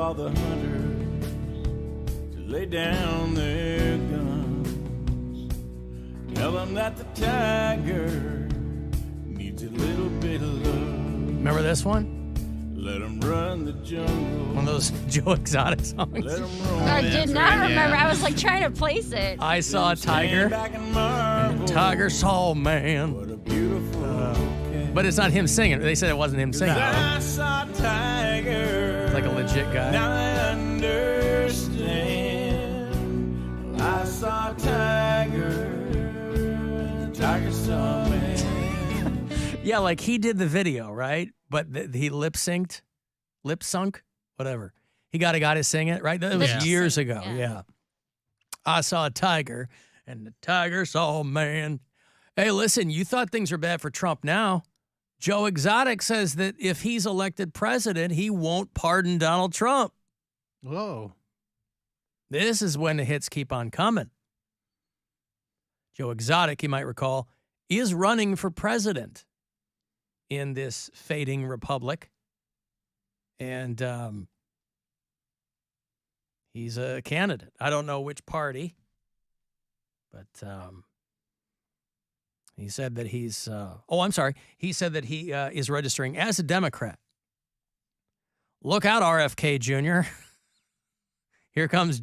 all the hunters to lay down their guns. Tell them that the tiger needs a little bit of love. Remember this one? Let them run the jungle. One of those Joe Exotic songs. Let 'em roam I that did not free remember. land. I was like trying to place it. I saw a tiger. Stand back and marvel. Tiger saw man. What a beautiful cat. But it's not him singing. They said it wasn't him singing. I saw a tiger. Like a legit guy. Now I understand. I saw a tiger. The tiger saw a man. Yeah, like he did the video, right? But he lip sunk, whatever. He got a guy to sing it, right? That was Yeah. years ago. Yeah. Yeah. I saw a tiger, and the tiger saw a man. Hey, listen, you thought things were bad for Trump now. Joe Exotic says that if he's elected president, he won't pardon Donald Trump. Whoa. This is when the hits keep on coming. Joe Exotic, you might recall, is running for president in this fading republic. And he's a candidate. I don't know which party, but he said that he's, he said that he is registering as a Democrat. Look out, RFK Jr. Here comes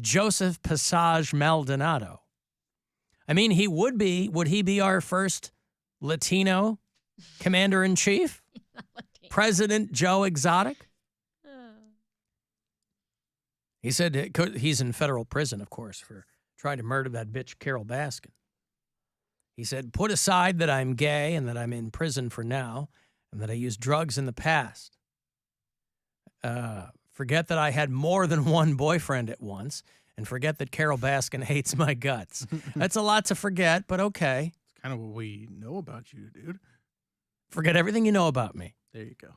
Joseph Passage Maldonado. I mean, would he be our first Latino commander-in-chief? President Joe Exotic? He said he's in federal prison, of course, for trying to murder that bitch Carol Baskin. He said, put aside that I'm gay and that I'm in prison for now and that I used drugs in the past. Forget that I had more than one boyfriend at once, and forget that Carol Baskin hates my guts. That's a lot to forget, but okay. It's kind of what we know about you, dude. Forget everything you know about me. There you go.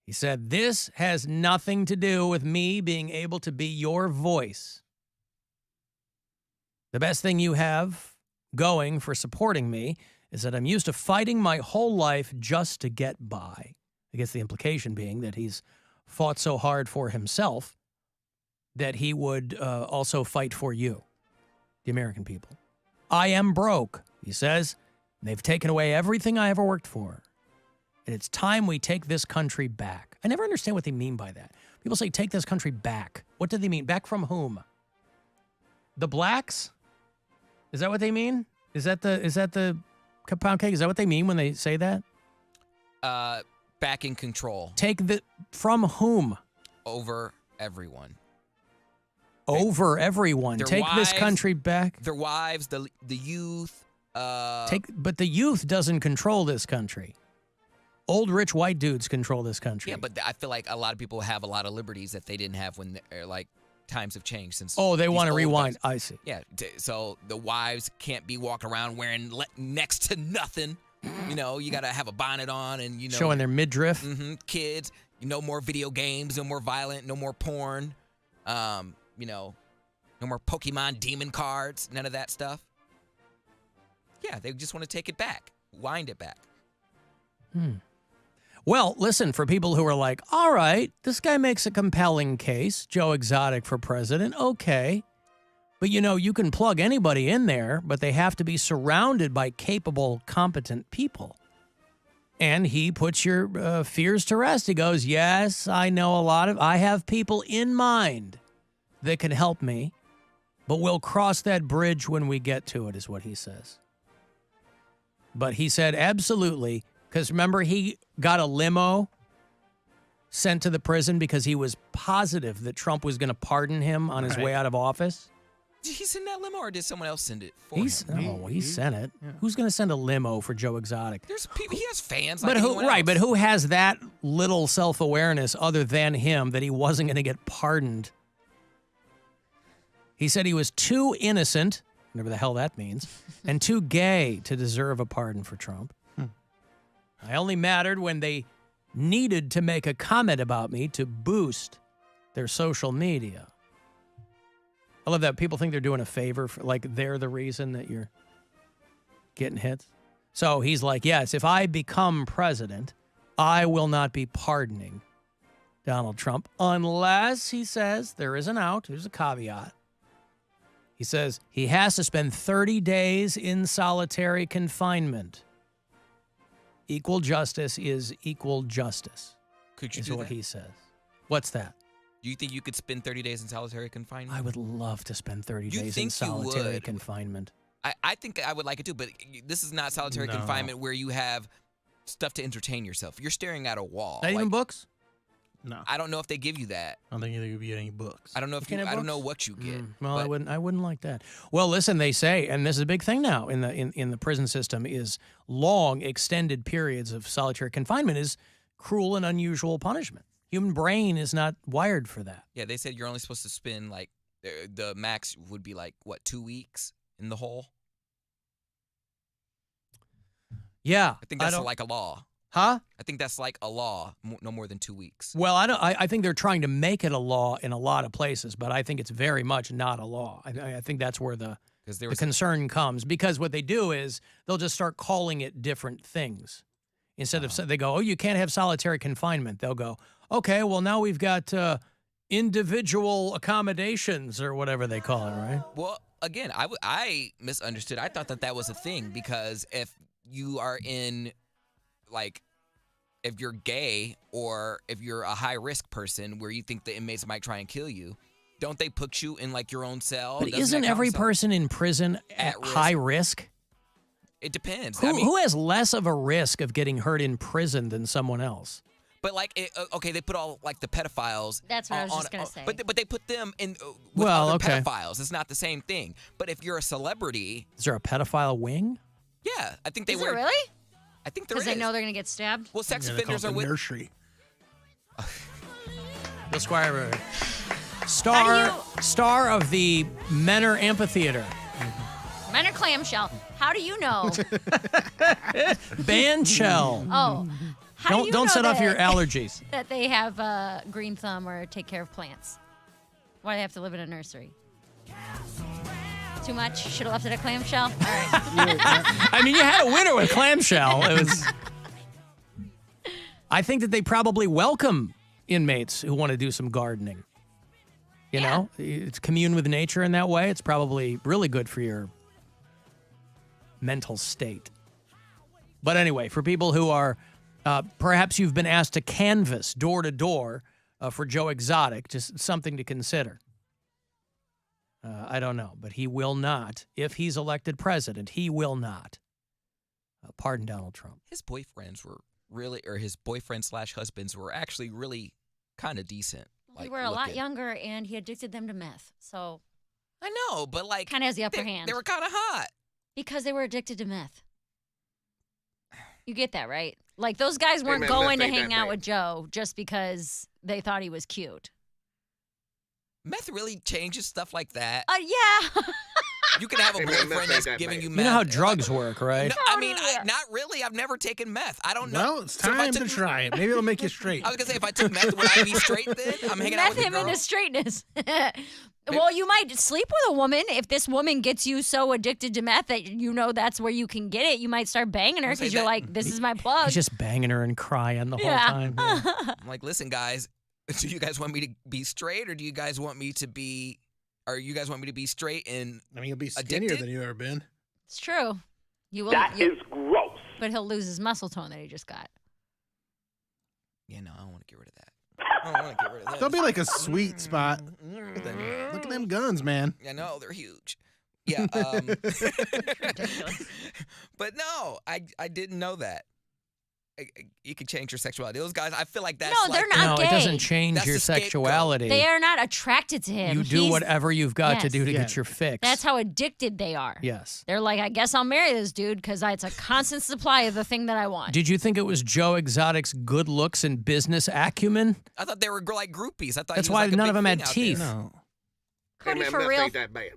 He said, this has nothing to do with me being able to be your voice. The best thing you have going for supporting me is that I'm used to fighting my whole life just to get by. I guess the implication being that he's fought so hard for himself that he would also fight for you, the American people. I am broke, he says. They've taken away everything I ever worked for. And it's time we take this country back. I never understand what they mean by that. People say, take this country back. What do they mean? Back from whom? The blacks? Is that what they mean? Is that the Poundcake? Is that what they mean when they say that? Back in control. From whom? Over everyone. Over everyone. Their Take wives, this country back. Their wives, the youth. But the youth doesn't control this country. Old rich white dudes control this country. Yeah, but I feel like a lot of people have a lot of liberties that they didn't have when times have changed since. Oh, they want to these old rewind. guys. I see. Yeah, so the wives can't be walking around wearing next to nothing. You know, you got to have a bonnet on and, you know. Showing their midriff. Kids, no more video games, no more violent, no more porn. You know, no more Pokemon demon cards, none of that stuff. Yeah, they just want to take it back, wind it back. Well, listen, for people who are like, all right, this guy makes a compelling case, Joe Exotic for president, okay. But, you know, you can plug anybody in there, but they have to be surrounded by capable, competent people. And he puts your fears to rest. He goes, yes, I have people in mind that can help me, but we'll cross that bridge when we get to it, is what he says. But he said, absolutely, because remember, he got a limo sent to the prison because he was positive that Trump was going to pardon him on his way out of office. Did he send that limo or did someone else send it for him? He sent it. Yeah. Who's going to send a limo for Joe Exotic? There's people, he has fans but like who, anyone right, else. but who has that little self-awareness other than him that he wasn't going to get pardoned? He said he was too innocent, whatever the hell that means, and too gay to deserve a pardon for Trump. I only mattered when they needed to make a comment about me to boost their social media. I love that people think they're doing a favor, like they're the reason that you're getting hits. So he's like, yes, if I become president, I will not be pardoning Donald Trump, unless he says there is an out. There's a caveat. He says he has to spend 30 days in solitary confinement. Equal justice is equal justice. Could you is do what that? he says. What's that? Do you think you could spend 30 days in solitary confinement? I would love to spend 30 You days in think you solitary would? confinement. I think I would like it too, but this is not solitary No. confinement where you have stuff to entertain yourself. You're staring at a wall. Not even books? No, I don't know if they give you that. I don't think they give you any books. I don't know if can't you, have I don't know books? what you get. Well, but I wouldn't like that. Well, listen, they say, and this is a big thing now in the prison system, is long, extended periods of solitary confinement is cruel and unusual punishment. Human brain is not wired for that. Yeah, they said you're only supposed to spend like the max would be like what 2 weeks in the hole. Yeah, I think that's don't- like a law. Huh? I think that's like a law, no more than 2 weeks. Well, I think they're trying to make it a law in a lot of places, but I think it's very much not a law. I think that's where the Because there the was concern comes, because what they do is they'll just start calling it different things. Instead of they go, oh, you can't have solitary confinement. They'll go, okay, well now we've got individual accommodations or whatever they call it, right? well, again, I misunderstood. I thought that was a thing because if you are in like if you're gay or if you're a high risk person where you think the inmates might try and kill you, don't they put you in like your own cell? But Doesn't isn't that count every as person in prison at risk? high risk? It depends. Who has less of a risk of getting hurt in prison than someone else? But like, okay, they put all like the pedophiles. That's what I was just gonna say. But they put them in with Well, other okay. pedophiles. It's not the same thing. But if you're a celebrity, Is there a pedophile wing? yeah, I think they Is were. it really? I think there Because is. they know they're gonna get stabbed. Well, sex Yeah, they call it offenders are the with. nursery. Bill Squire, star of the Menor Amphitheater. Men are clamshell. How do you know? Band shell. Oh, how do you Don't know set off that- your allergies. that they have green thumb or take care of plants? Why do they have to live in a nursery? Too much? Should have left it a clamshell? All right. I mean, you had a winner with clamshell. It was. I think that they probably welcome inmates who want to do some gardening. You know, it's commune with nature in that way. It's probably really good for your mental state. But anyway, for people who are, perhaps you've been asked to canvass door to door for Joe Exotic, just something to consider. I don't know, but he will not. If he's elected president, he will not pardon Donald Trump. His boyfriends were really, or his boyfriend/husbands were actually really kind of decent. They were a lot younger, and he addicted them to meth. So I know, but like kind of has the upper hand. They were kind of hot. Because they were addicted to meth. You get that, right? Like, those guys weren't man, going meth to ain't hang that out bad. with Joe just because they thought he was cute. Meth really changes stuff like that. Yeah. You can have a Hey, man, meth boyfriend ain't that's that giving bad. you You meth. know how drugs work, right? No, I mean, not really. I've never taken meth. I don't know. Well, it's So if I time to took- try it. Maybe it'll make you straight. I was gonna say if I took meth, would I be straight then? I'm hanging out Meth with a him girl. into straightness. Well, you might sleep with a woman. If this woman gets you so addicted to meth that you know that's where you can get it, you might start banging her I'll say because you're that- like, this is my plug. He's just banging her and crying the whole Yeah. time. Yeah. I'm like, listen, guys, do you guys want me to be straight, or do you guys want me to be? Or you guys want me to be straight and I mean, you'll be skinnier Addicted? than you've ever been. It's true. You will. That is gross. But he'll lose his muscle tone that he just got. yeah, no, I don't want to get rid of that. I don't want to get rid of that. There'll be like a sweet spot. Look at them guns, man. I know they're huge. Yeah. But no, I didn't know that. You could change your sexuality. Those guys, I feel like that's No, they're not No, gay. it doesn't change That's your the scapegoat. sexuality. They are not attracted to him. You do He's- whatever you've got to Yes. do to Yeah. get your fix. That's how addicted they are. Yes. They're like, I guess I'll marry this dude because it's a constant supply of the thing that I want. Did you think it was Joe Exotic's good looks and business acumen? I thought they were like groupies. I thought That's he was why like a none big of them had thing out teeth. there. No. Cody, hey, man, for meth real. ain't that bad.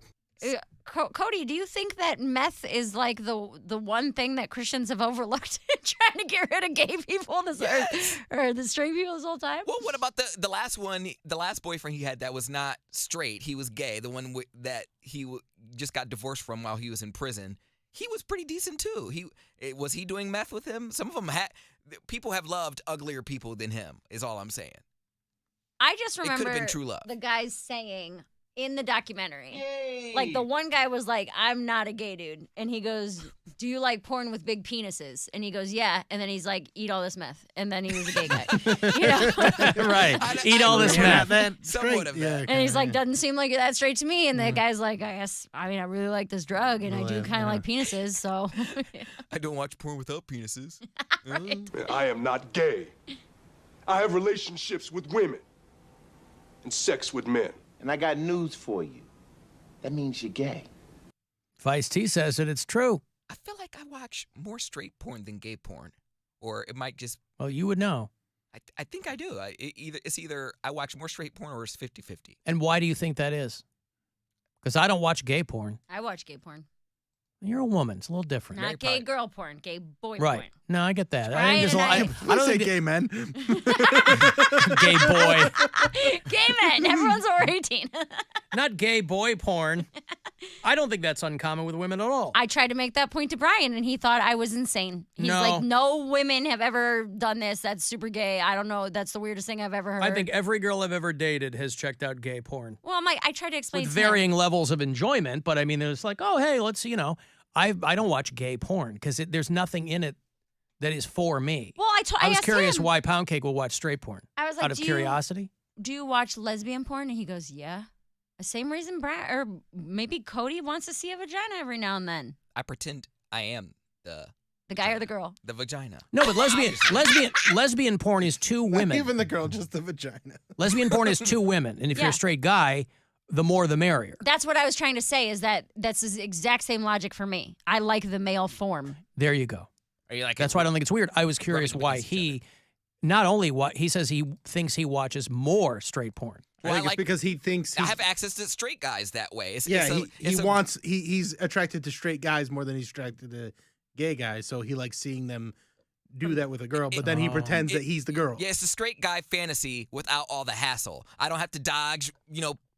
Cody, do you think that meth is like the one thing that Christians have overlooked in trying to get rid of gay people this or the straight people this whole time? Well, what about the last one? The last boyfriend he had that was not straight. He was gay. The one that he just got divorced from while he was in prison. He was pretty decent too. Was he doing meth with him? Some of them had. People have loved uglier people than him. Is all I'm saying. I just It could remember have been true love. the guys saying in the documentary, like the one guy was like, "I'm not a gay dude," and he goes, "Do you like porn with big penises?" And he goes, "Yeah," and then he's like, "Eat all this meth," and then he was a gay guy, you know. Right. Eat all this meth. Somewhat of that. And he's like, "Doesn't seem like it that straight to me." And the guy's like, I really like this drug, and I do kind of like penises, so. I don't watch porn without penises. I am not gay. I have relationships with women and sex with men. And I got news for you. That means you're gay. Feisty says that it's true. I feel like I watch more straight porn than gay porn. Or it might just... Well, you would know. I think I do. It's either I watch more straight porn or it's 50-50. And why do you think that is? Because I don't watch gay porn. I watch gay porn. You're a woman. It's a little different. Not gay girl porn, gay boy Right. porn. No, I get that. Brian there's a lot. and I don't say think gay men. gay boy. Gay men. Everyone's over 18. Not gay boy porn. I don't think that's uncommon with women at all. I tried to make that point to Brian, and he thought I was insane. He's No. like, no women have ever done this. That's super gay. I don't know. That's the weirdest thing I've ever heard. I think every girl I've ever dated has checked out gay porn. Well, I'm like, I tried to explain With to him. varying levels of enjoyment, but I mean, there's like, oh, hey, let's, I don't watch gay porn because there's nothing in it that is for me. Well, I was asked curious him. why Poundcake will watch straight porn. I was like, out of curiosity. Do you watch lesbian porn? And he goes, yeah. The same reason Brad, or maybe Cody wants to see a vagina every now and then. I pretend I am the guy or the girl. The vagina. No, but lesbian porn is two women. Not even the girl, just the vagina. Lesbian porn is two women, and if you're Yeah. a straight guy, the more the merrier. That's what I was trying to say. Is that's the exact same logic for me. I like the male form. There you go. Are you like? That's why I don't think it's weird. I was curious Rubbing why against each not only what he says he thinks he watches more straight porn. Well, I I think it's like- because he thinks I have access to straight guys that way. He's attracted to straight guys more than he's attracted to gay guys, so he likes seeing them do that with a girl, but then he pretends that he's the girl. Yeah, it's a straight guy fantasy without all the hassle. I don't have to dodge,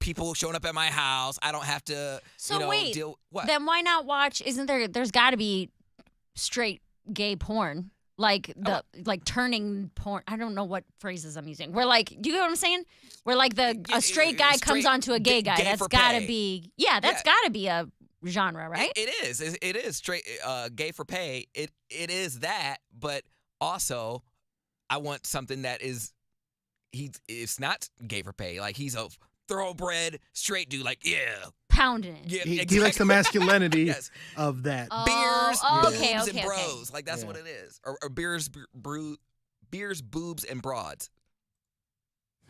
people showing up at my house. I don't have to, So wait, deal. What? then why not watch? There's got to be straight gay porn, like like turning porn. I don't know what phrases I'm using. Where like, do you get what I'm saying? Where like a straight guy comes onto a gay guy. gay That's for got to pay. be that's got to be a genre, right? It is. It is straight gay for pay. It is that, but also I want something that is it's not gay for pay. Like he's a thoroughbred straight dude. Like Pounding it. yeah. He likes the masculinity Yes. of that. Beers, okay, boobs, okay, and okay. bros. Like that's what it is. Or beers, boobs, and broads.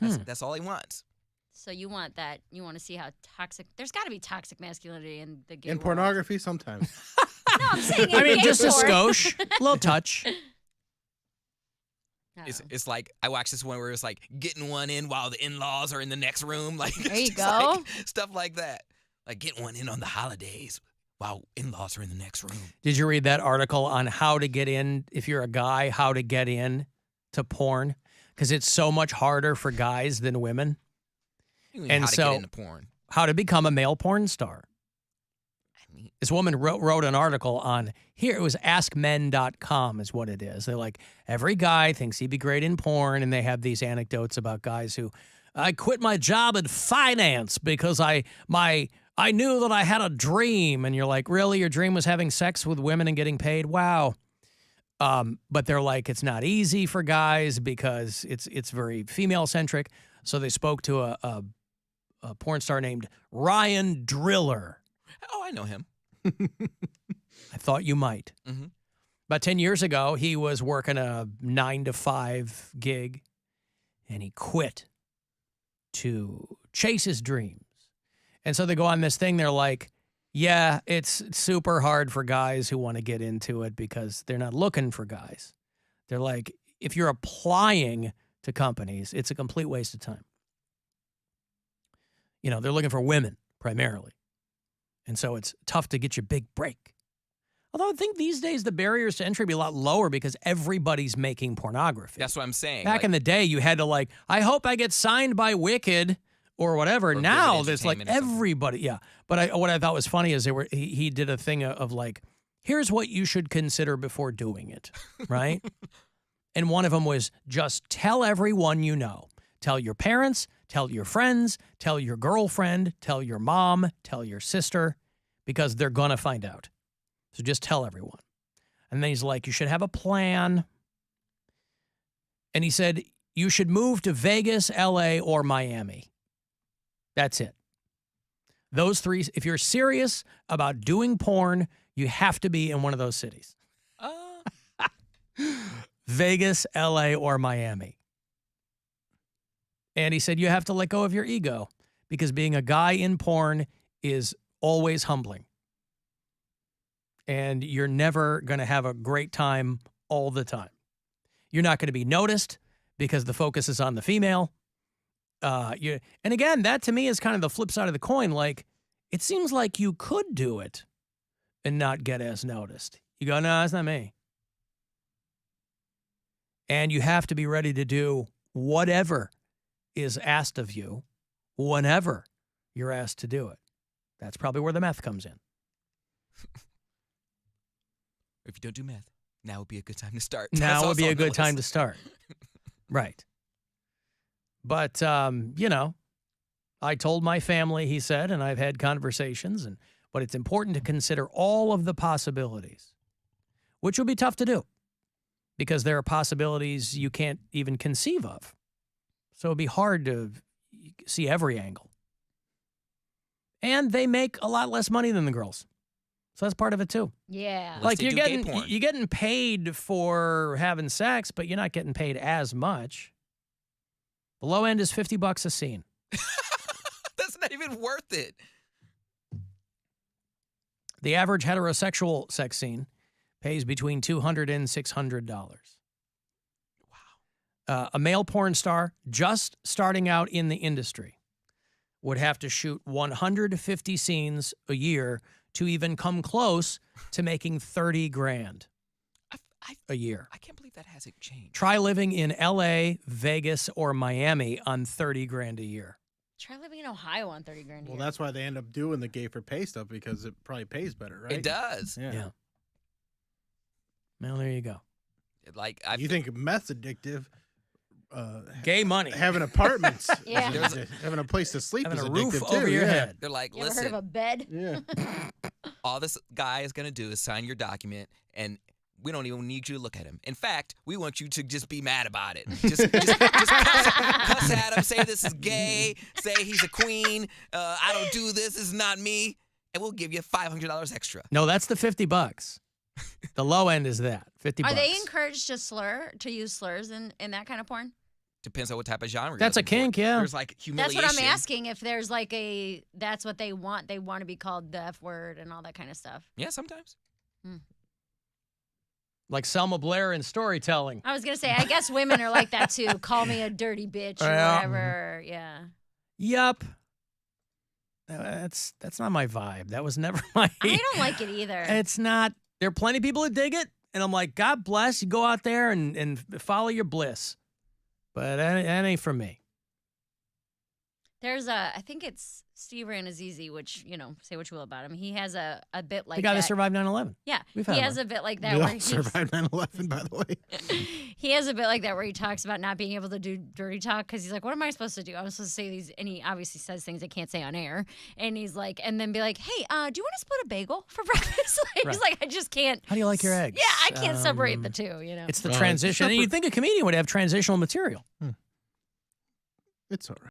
That's all he wants. So you want that? You want to see how toxic? There's got to be toxic masculinity in the gay In world. pornography, sometimes. No, I'm saying in I mean, gay just a porn. skosh, a little touch. I It's, don't know. it's like I watched this one where it's like getting one in while the in-laws are in the next room. Like There it's you just go. like stuff like that. Like getting one in on the holidays while in-laws are in the next room. Did you read that article on how to get in, if you're a guy, how to get in to porn? Because it's so much harder for guys than women. You mean And how to so- get into porn. How to become a male porn star. I mean, This woman wrote an article on here. It was askmen.com is what it is. They're like, every guy thinks he'd be great in porn. And they have these anecdotes about guys who, I quit my job in finance because I knew that I had a dream. And you're like, really? Your dream was having sex with women and getting paid? Wow. But they're like, it's not easy for guys because it's very female centric. So they spoke to a porn star named Ryan Driller. oh, I know him. I thought you might. Mm-hmm. About 10 years ago, he was working a 9-to-5 gig, and he quit to chase his dreams. And so they go on this thing. They're like, yeah, it's super hard for guys who want to get into it because they're not looking for guys. They're like, if you're applying to companies, it's a complete waste of time. They're looking for women primarily. And so it's tough to get your big break. Although I think these days the barriers to entry be a lot lower because everybody's making pornography. That's what I'm saying. Back in the day, you had to I hope I get signed by Wicked or whatever. Or Now Vivid there's like Entertainment or something. everybody. Yeah. But what I thought was funny is he did a thing of like, here's what you should consider before doing it. Right. And one of them was just tell everyone you know. Tell your parents, tell your friends, tell your girlfriend, tell your mom, tell your sister, because they're going to find out. So just tell everyone. And then he's like, you should have a plan. And he said, you should move to Vegas, LA, or Miami. That's it. Those three, if you're serious about doing porn, you have to be in one of those cities. Vegas, LA, or Miami. And he said, you have to let go of your ego because being a guy in porn is always humbling. And you're never going to have a great time all the time. You're not going to be noticed because the focus is on the female. And again, that to me is kind of the flip side of the coin. Like, it seems like you could do it and not get as noticed. You go, no, that's not me. And you have to be ready to do whatever is asked of you whenever you're asked to do it. That's probably where the meth comes in. If you don't do meth, now would be a good time to start. Now would be a good time to start. Right. But, I told my family, he said, and I've had conversations, but it's important to consider all of the possibilities, which will be tough to do because there are possibilities you can't even conceive of. So it'd be hard to see every angle. And they make a lot less money than the girls. So that's part of it too. Yeah. Unless Like they you're do gay porn. getting paid for having sex, but you're not getting paid as much. The low end is $50 a scene. That's not even worth it. The average heterosexual sex scene pays between $200 and $600. Wow. A male porn star just starting out in the industry would have to shoot 150 scenes a year to even come close to making $30,000 a year. I can't believe that hasn't changed. Try living in LA, Vegas, or Miami on $30,000 a year. Try living in Ohio on $30,000 a year. Well, that's why they end up doing the gay for pay stuff because it probably pays better, right? It does. Yeah. Well, there you go. Like You think meth's addictive? Gay money. Having apartments, Yeah. having a place to sleep Having is a addictive roof too. over your yeah. head. they're like, You ever heard listen, of a bed? Yeah. all this guy is gonna do is sign your document, and we don't even need you to look at him. In fact, we want you to just be mad about it. Just cuss at him, say this is gay, say he's a queen, I don't do this, this is not me, and we'll give you $500 extra. No, that's the $50. The low end is that $50. Are they encouraged to use slurs in that kind of porn? Depends on what type of genre. That's a you're looking for. kink, yeah. There's like That's humiliation. what I'm asking. If there's like that's what they want. They want to be called the F word and all that kind of stuff. Yeah, sometimes. Like Selma Blair in storytelling. I was gonna say, I guess women are like that too. Call me a dirty bitch or Yeah. whatever. Yeah. Yup. That's not my vibe. That was never my. I don't like it either. It's not. There are plenty of people that dig it, and I'm like, God bless you. Go out there and follow your bliss. But that ain't for me. There's I think it's Steve Ranazizi, which, say what you will about him. He has a bit like The guy that that. survived 9/11. Yeah. We've He had has one. a bit like that We where all he's, survived 9/11, by the way. he has a bit like that where he talks about not being able to do dirty talk because he's like, what am I supposed to do? I'm supposed to say these, and he obviously says things I can't say on air. And he's like, and then be like, hey, do you want to split a bagel for breakfast? He's Right. like, I just can't. How do you like your eggs? Yeah, I can't separate the two, It's the Well, transition. And you'd think a comedian would have transitional material. It's all right.